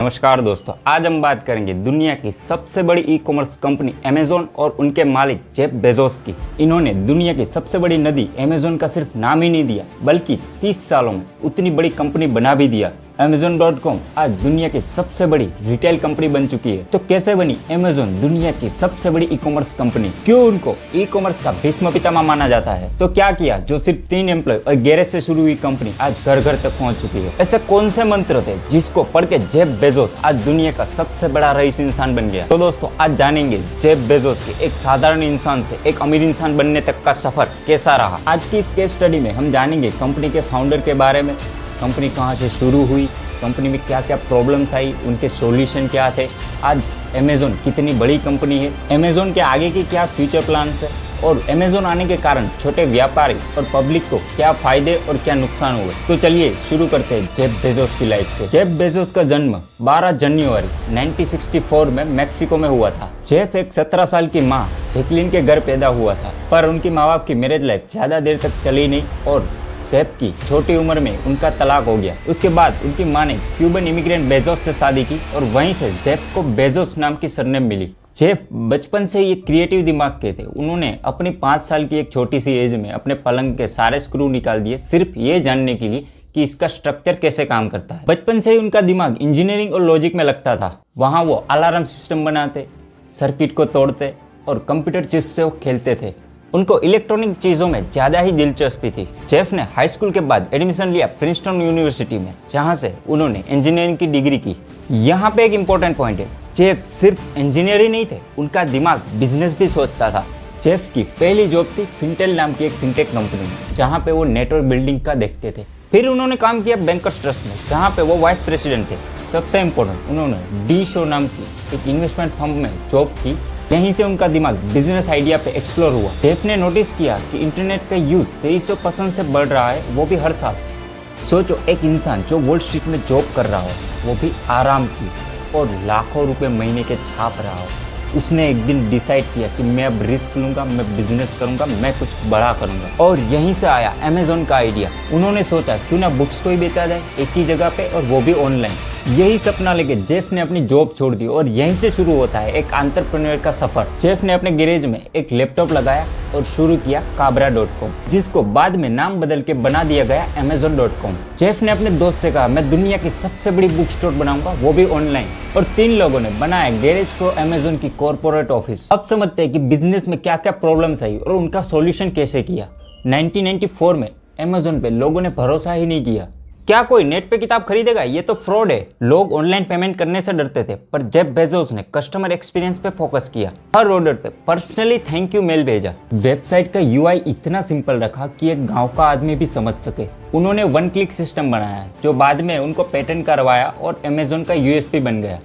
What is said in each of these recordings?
नमस्कार दोस्तों, आज हम बात करेंगे दुनिया की सबसे बड़ी ई कॉमर्स कंपनी अमेज़न और उनके मालिक जेफ बेजोस की। इन्होंने दुनिया की सबसे बड़ी नदी अमेज़न का सिर्फ नाम ही नहीं दिया, बल्कि 30 सालों में उतनी बड़ी कंपनी बना भी दिया। Amazon.com आज दुनिया की सबसे बड़ी रिटेल कंपनी बन चुकी है। तो कैसे बनी अमेज़न दुनिया की सबसे बड़ी ई कॉमर्स कंपनी? क्यों उनको ई कॉमर्स का भीष्म पितामह माना जाता है? तो क्या किया जो सिर्फ 3 एम्प्लॉय और गैरेज से शुरू हुई कंपनी आज घर घर तक पहुंच चुकी है? ऐसे कौन से मंत्र थे जिसको पढ़ के जेफ बेजोस आज दुनिया का सबसे बड़ा रईस इंसान बन गया? तो दोस्तों आज जानेंगे जेफ बेजोस के एक साधारण इंसान से एक अमीर इंसान बनने तक का सफर कैसा रहा। आज की इस केस स्टडी में हम जानेंगे कंपनी के फाउंडर के बारे में, कंपनी कहाँ से शुरू हुई, कंपनी में क्या क्या प्रॉब्लम्स आई, उनके सॉल्यूशन क्या थे, आज अमेज़न कितनी बड़ी कंपनी है, अमेज़न के आगे की क्या फ्यूचर प्लान्स है और अमेज़न आने के कारण छोटे व्यापारी और पब्लिक को क्या फायदे और क्या नुकसान हुए। तो चलिए शुरू करते हैं जेफ बेजोस की लाइफ से। जेफ बेजोस का जन्म 12 जनवरी 1964 में मैक्सिको में हुआ था। जेफ एक 17 साल की माँ जैकलिन के घर पैदा हुआ था, पर उनकी माँ बाप की मैरिज लाइफ ज़्यादा देर तक चली नहीं और जेफ की छोटी उम्र में उनका तलाक हो गया। उसके बाद उनकी मां ने क्यूबन इमिग्रेंट बेजोस से शादी की और वहीं से जेफ को बेजोस नाम की सरनेम मिली। जेफ बचपन से ही क्रिएटिव दिमाग के थे। उन्होंने अपनी 5 साल की एक छोटी सी एज में अपने पलंग के सारे स्क्रू निकाल दिए, सिर्फ ये जानने के लिए कि इसका स्ट्रक्चर कैसे काम करता है। बचपन से ही उनका दिमाग इंजीनियरिंग और लॉजिक में लगता था। वहाँ वो अलार्म सिस्टम बनाते, सर्किट को तोड़ते और कंप्यूटर चिप से वो खेलते थे। उनको इलेक्ट्रॉनिक चीज़ों में ज़्यादा ही दिलचस्पी थी। जेफ ने हाई स्कूल के बाद एडमिशन लिया प्रिंसटन यूनिवर्सिटी में, जहां से उन्होंने इंजीनियरिंग की डिग्री की। यहाँ पे एक इम्पोर्टेंट पॉइंट है, जेफ सिर्फ इंजीनियर ही नहीं थे, उनका दिमाग बिजनेस भी सोचता था। जेफ की पहली जॉब थी फिनटेल नाम की एक फिनटेक कंपनी में, जहाँ पे वो नेटवर्क बिल्डिंग का देखते थे। फिर उन्होंने काम किया बैंकर्स ट्रस्ट में, जहाँ पे वो वाइस प्रेसिडेंट थे। सबसे इम्पोर्टेंट, उन्होंने डी शो नाम की एक इन्वेस्टमेंट फर्म में जॉब की। यहीं से उनका दिमाग बिजनेस आइडिया पे एक्सप्लोर हुआ। जेफ ने नोटिस किया कि इंटरनेट का यूज 2300% से बढ़ रहा है, वो भी हर साल। सोचो, एक इंसान जो वॉल स्ट्रीट में जॉब कर रहा हो, वो भी आराम की और लाखों रुपए महीने के छाप रहा हो, उसने एक दिन डिसाइड किया कि मैं अब रिस्क लूंगा, मैं बिजनेस करूंगा, मैं कुछ बड़ा करूंगा। और यहीं से आया अमेज़न का आइडिया। उन्होंने सोचा क्यों ना बुक्स को ही बेचा जाए एक ही जगह पे, और वो भी ऑनलाइन। यही सपना लेके जेफ ने अपनी जॉब छोड़ दी और यहीं से शुरू होता है एक एंटरप्रेन्योर का सफर। जेफ ने अपने गैरेज में एक लैपटॉप लगाया और शुरू किया Cabra.com, जिसको बाद में नाम बदल के बना दिया गया Amazon.com। जेफ ने अपने दोस्त से कहा, मैं दुनिया की सबसे बड़ी बुक स्टोर बनाऊंगा, वो भी ऑनलाइन। और 3 लोगों ने बनाया गैरेज को अमेज़न की कॉर्पोरेट ऑफिस। अब समझते हैं कि बिजनेस में क्या क्या प्रॉब्लम्स आई और उनका सॉल्यूशन कैसे किया। 1994 में अमेज़न पे लोगों ने भरोसा ही नहीं किया। क्या कोई नेट पे किताब खरीदेगा? ये तो फ्रॉड है। लोग ऑनलाइन पेमेंट करने से डरते थे, पर जेफ बेजोस ने कस्टमर एक्सपीरियंस पे फोकस किया। हर ऑर्डर पे पर्सनली थैंक यू मेल भेजा। वेबसाइट का यूआई इतना सिंपल रखा कि एक गांव का आदमी भी समझ सके। उन्होंने 1 क्लिक सिस्टम बनाया, जो बाद में उनको पेटेंट करवाया और अमेज़न का यूएसपी बन गया।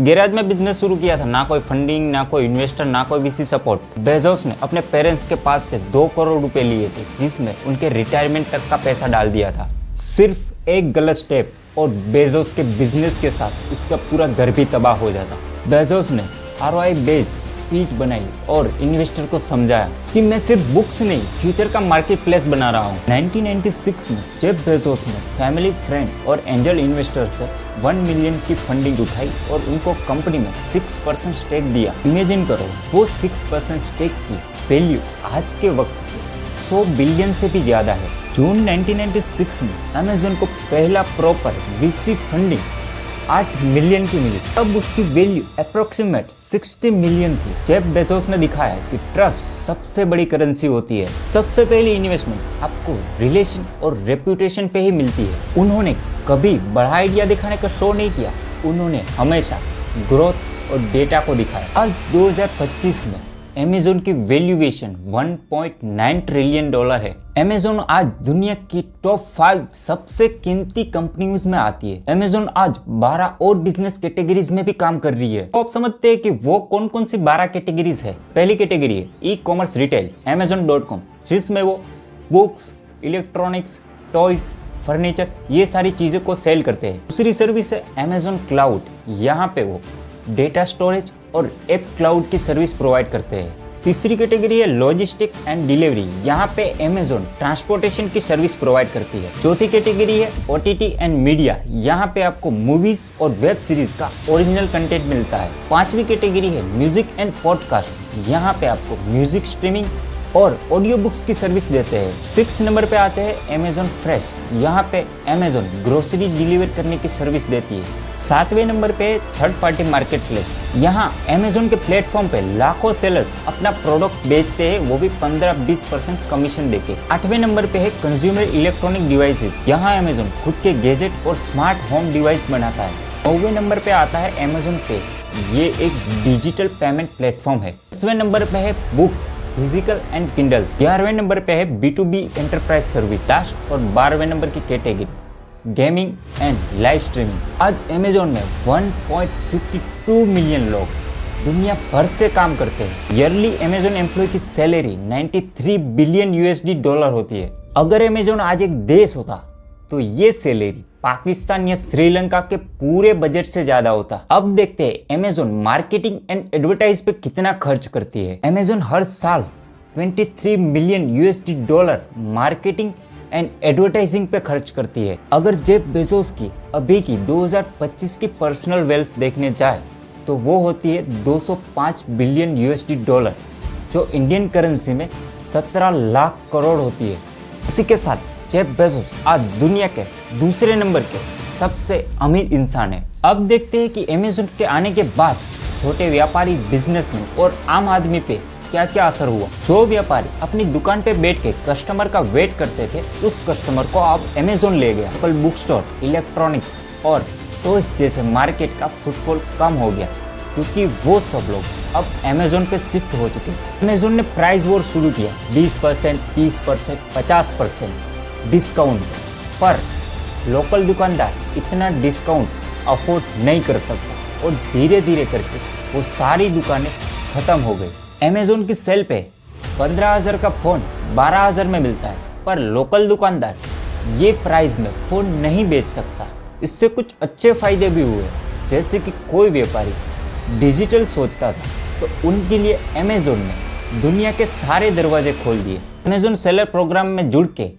गैराज में बिजनेस शुरू किया था, ना कोई फंडिंग, ना कोई इन्वेस्टर, ना कोई वीसी सपोर्ट। बेजोस ने अपने पेरेंट्स के पास से 2 करोड़ रुपए लिए थे, जिसमें उनके रिटायरमेंट तक का पैसा डाल दिया था। सिर्फ एक गलत स्टेप और बेजोस के बिजनेस के साथ उसका पूरा घर भी तबाह हो जाता। बेजोस ने ROI बेस्ड स्पीच बनाई और इन्वेस्टर को समझाया कि मैं सिर्फ बुक्स नहीं, फ्यूचर का मार्केट प्लेस बना रहा हूँ। 1996 में जेफ बेजोस ने फैमिली, फ्रेंड और एंजल इन्वेस्टर से 1 मिलियन की फंडिंग उठाई और उनको कंपनी में 6% स्टेक दिया। इमेजिन करो, वो 6% स्टेक की वैल्यू आज के वक्त 100 बिलियन से भी ज्यादा है। जून 1996 में अमेज़न को पहला प्रॉपर वीसी फंडिंग 8 मिलियन की मिली। तब उसकी वैल्यू अप्रोक्सीमेट 60 मिलियन थी। जेफ बेजोस ने दिखाया कि ट्रस्ट सबसे बड़ी करेंसी होती है। सबसे पहली इन्वेस्टमेंट आपको रिलेशन और रेपुटेशन पे ही मिलती है। उन्होंने कभी बड़ा आइडिया दिखाने का शो नहीं किया, उन्होंने हमेशा ग्रोथ और डेटा को दिखाया। आज 2025 में अमेज़न की वैल्यूएशन $1.9 ट्रिलियन है। अमेज़न आज दुनिया की टॉप 5 सबसे कीमती कंपनीज में आती है। अमेज़न आज 12 और बिजनेस कैटेगरीज में भी काम कर रही है। तो आप समझते हैं कि वो कौन कौन सी 12 कैटेगरीज है। पहली कैटेगरी है ई कॉमर्स रिटेल Amazon.com, जिसमें वो बुक्स, इलेक्ट्रॉनिक्स, टॉयज, फर्नीचर, ये सारी चीजें को सेल करते हैं। दूसरी सर्विस है Amazon क्लाउड, यहाँ पे वो डेटा स्टोरेज और ऐप क्लाउड की सर्विस प्रोवाइड करते हैं। तीसरी कैटेगरी है लॉजिस्टिक एंड डिलीवरी। यहाँ पे अमेजोन ट्रांसपोर्टेशन की सर्विस प्रोवाइड करती है। चौथी कैटेगरी है ओटीटी एंड मीडिया। यहाँ पे आपको मूवीज और वेब सीरीज का ओरिजिनल कंटेंट मिलता है। पांचवी कैटेगरी है म्यूजिक एंड पॉडकास्ट। यहाँ पे आपको म्यूजिक स्ट्रीमिंग और ऑडियो बुक्स की सर्विस देते हैं। 6 नंबर पे आते हैं अमेजोन फ्रेश। यहाँ पे अमेजोन ग्रोसरी डिलीवर करने की सर्विस देती है। 7वें नंबर पे थर्ड पार्टी मार्केट प्लेस। यहाँ अमेजोन के प्लेटफॉर्म पे लाखों सेलर्स अपना प्रोडक्ट बेचते हैं, वो भी 15-20% कमीशन देके। 8वें नंबर पे है कंज्यूमर इलेक्ट्रॉनिक डिवाइसेस। यहाँ अमेजोन खुद के गैजेट और स्मार्ट होम डिवाइस बनाता है। 9वें नंबर पे आता है अमेजोन पे। ये एक डिजिटल पेमेंट प्लेटफॉर्म है। 10वें नंबर पे है बुक्स फिजिकल एंड किंडल्स। 11वें नंबर पे है B2B एंटरप्राइज सर्विस। लास्ट और 12वें नंबर की category gaming and live streaming. आज अमेजोन में 1.52 मिलियन लोग दुनिया भर से काम करते हैं। ईयरली अमेजोन एम्प्लॉय की सैलरी 93 बिलियन USD होती है। अगर अमेजोन आज एक देश होता तो ये सैलरी पाकिस्तान या श्रीलंका के पूरे बजट से ज्यादा होता। अब देखते हैं अमेजोन मार्केटिंग एंड एडवर्टाइज पे कितना खर्च करती है। अमेजोन हर साल 23 million USD marketing and advertising पे खर्च करती है। अगर जेफ बेजोस की अभी की 2025 की पर्सनल वेल्थ देखने जाए तो वो होती है 205 बिलियन USD, जो इंडियन करेंसी में 17 लाख करोड़ होती है। उसी के साथ जेफ बेजोस आज दुनिया के दूसरे नंबर के सबसे अमीर इंसान है। अब देखते हैं कि अमेजोन के आने के बाद छोटे व्यापारी, बिजनेसमैन और आम आदमी पे क्या क्या असर हुआ। जो व्यापारी अपनी दुकान पे बैठ के कस्टमर का वेट करते थे, उस कस्टमर को अब अमेजोन ले गया। एप्पल बुक स्टोर, इलेक्ट्रॉनिक्स और टॉयज जैसे मार्केट का फुटफॉल कम हो गया, क्योंकि वो सब लोग अब अमेजोन पे शिफ्ट हो चुके हैं। अमेजोन ने प्राइस वॉर शुरू किया, 20%, 30%, 50% डिस्काउंट पर लोकल दुकानदार इतना डिस्काउंट अफोर्ड नहीं कर सकता और धीरे धीरे करके वो सारी दुकानें खत्म हो गई। अमेजोन की सेल पे 15,000 का फ़ोन 12,000 में मिलता है, पर लोकल दुकानदार ये प्राइस में फ़ोन नहीं बेच सकता। इससे कुछ अच्छे फायदे भी हुए, जैसे कि कोई व्यापारी डिजिटल सोचता था तो उनके लिए अमेजोन ने दुनिया के सारे दरवाजे खोल दिए। अमेजोन सेलर प्रोग्राम में जुड़ के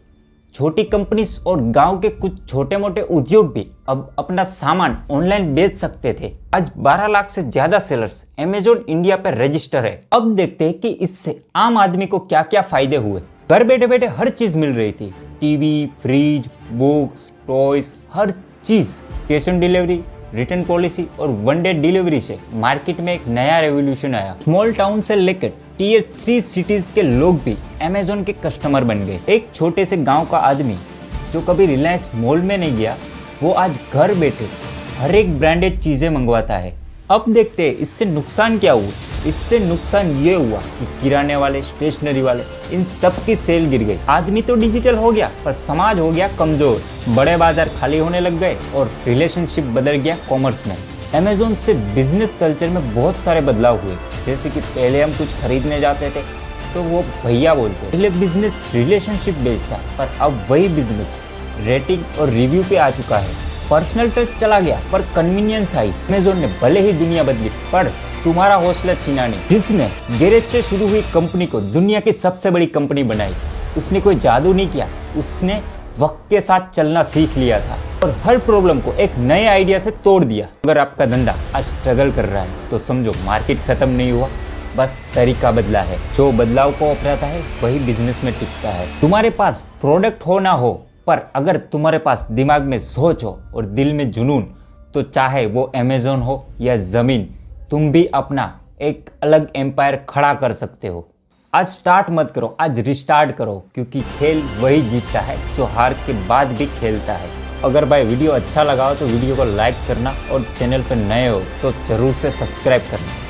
छोटी कंपनीज और गांव के कुछ छोटे मोटे उद्योग भी अब अपना सामान ऑनलाइन बेच सकते थे। आज 12 लाख से ज्यादा सेलर्स अमेजोन इंडिया पर रजिस्टर है। अब देखते हैं कि इससे आम आदमी को क्या क्या फायदे हुए। घर बैठे बैठे हर चीज मिल रही थी, टीवी, फ्रिज, बुक्स, टॉयज, हर चीज। Cash on delivery, return policy और 1 डे डिलीवरी से मार्केट में एक नया रेवोल्यूशन आया। स्मॉल टाउन से लेकर Tier 3 सिटीज के लोग भी अमेजोन के कस्टमर बन गए। एक छोटे से गांव का आदमी जो कभी रिलायंस मॉल में नहीं गया, वो आज घर बैठे हर एक ब्रांडेड चीजें मंगवाता है। अब देखते हैं इससे नुकसान क्या हुआ। इससे नुकसान ये हुआ कि किराने वाले, स्टेशनरी वाले, इन सब की सेल गिर गई। आदमी तो डिजिटल हो गया, पर समाज हो गया कमजोर। बड़े बाजार खाली होने लग गए और रिलेशनशिप बदल गया कॉमर्स में। अमेजोन से बिजनेस कल्चर में बहुत सारे बदलाव हुए, जैसे कि पहले हम कुछ खरीदने जाते थे तो वो भैया बोलते। पहले बिजनेस रिलेशनशिप बेस्ड था, पर अब वही बिजनेस रेटिंग और रिव्यू पे आ चुका है। पर्सनल टच चला गया, पर कन्वीनियंस आई। अमेजोन ने भले ही दुनिया बदली, पर तुम्हारा हौसला छीना नहीं। जिसने गैरेज से शुरू हुई कंपनी को दुनिया की सबसे बड़ी कंपनी बनाई, उसने कोई जादू नहीं किया, उसने वक्त के साथ चलना सीख लिया था और हर प्रॉब्लम को एक नए आइडिया से तोड़ दिया। अगर आपका धंधा आज स्ट्रगल कर रहा है तो समझो मार्केट खत्म नहीं हुआ, बस तरीका बदला है। जो बदलाव को अपनाता है वही बिजनेस में टिकता है। तुम्हारे पास प्रोडक्ट हो ना हो, पर अगर तुम्हारे पास दिमाग में सोच हो और दिल में जुनून, तो चाहे वो अमेजोन हो या जमीन, तुम भी अपना एक अलग एम्पायर खड़ा कर सकते हो। आज स्टार्ट मत करो, आज रिस्टार्ट करो, क्योंकि खेल वही जीतता है जो हार के बाद भी खेलता है। अगर भाई वीडियो अच्छा लगा हो तो वीडियो को लाइक करना और चैनल पर नए हो तो जरूर से सब्सक्राइब करना।